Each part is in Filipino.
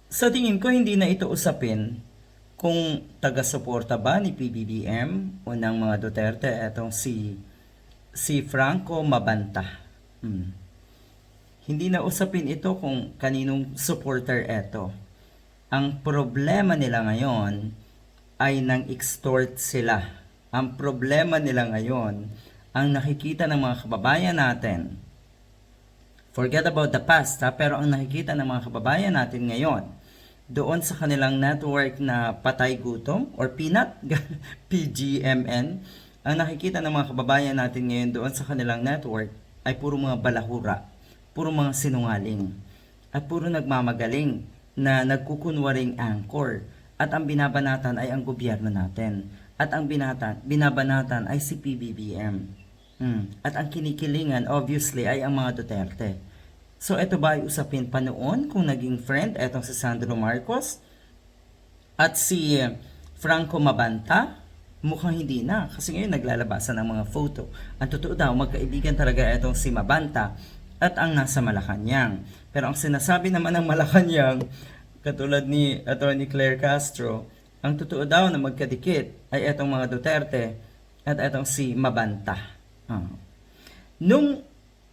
Sa tingin ko, hindi na ito usapin kung taga-suporta ba ni PBBM o ng mga Duterte etong si Franco Mabanta. Hmm. Hindi na usapin ito kung kaninong supporter ito. Ang problema nila ngayon ay nang extort sila. Ang problema nila ngayon, ang nakikita ng mga kababayan natin, forget about the past ha, pero ang nakikita ng mga kababayan natin ngayon, doon sa kanilang network na Patay Gutom or Peanut, PGMN, ang nakikita ng mga kababayan natin ngayon doon sa kanilang network ay puro mga balahura, puro mga sinungaling, at puro nagmamagaling na nagkukunwaring anchor. At ang binabanatan ay ang gobyerno natin. At ang binabanatan ay si PBBM. At ang kinikilingan obviously ay ang mga Duterte. So ito ba ay usapin pa noon kung naging friend etong si Sandro Marcos at si Franco Mabanta? Mukhang hindi na kasi ngayon naglalabasan ng mga photo. Ang totoo daw magkaibigan talaga etong si Mabanta at ang nasa Malacanang. Pero ang sinasabi naman ng Malacanang, katulad ni Atty. Claire Castro, ang totoo daw na magkadikit ay etong mga Duterte at etong si Mabanta. Nung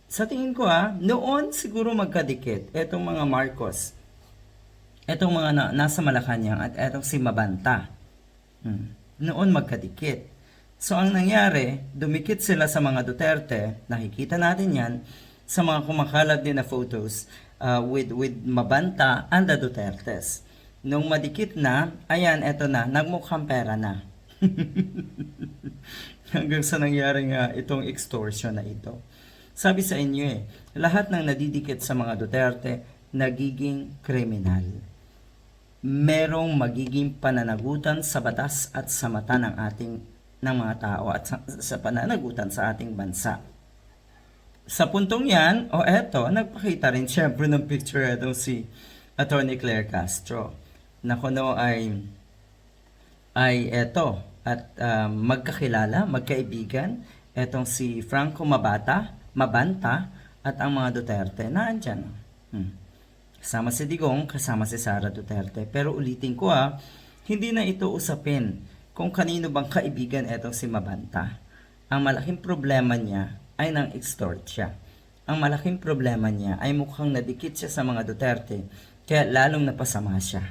sa tingin ko noon siguro magkadikit etong mga Marcos, etong mga nasa Malacanang at etong si Mabanta. Noon magkadikit. So ang nangyari, dumikit sila sa mga Duterte, nakikita natin yan sa mga kumakalat din na photos with Mabanta and the Dutertes. Nung madikit na, ayan, eto na, nagmukhang pera na. Hanggang sa nangyari nga itong extortion na ito. Sabi sa inyo lahat ng nadidikit sa mga Duterte, nagiging kriminal. Merong magiging pananagutan sa batas at sa mata ng mga tao at sa pananagutan sa ating bansa. Sa puntong yan, eto, nagpakita rin syempre ng picture itong si Atty. Claire Castro. Na kuno ay eto, at magkakilala, magkaibigan, etong si Franco Mabanta, at ang mga Duterte na andyan. Kasama si Digong, kasama si Sara Duterte. Pero ulitin ko hindi na ito usapin kung kanino bang kaibigan etong si Mabanta. Ang malaking problema niya ay nang extort siya. Ang malaking problema niya ay mukhang nadikit siya sa mga Duterte, kaya lalong napasama siya.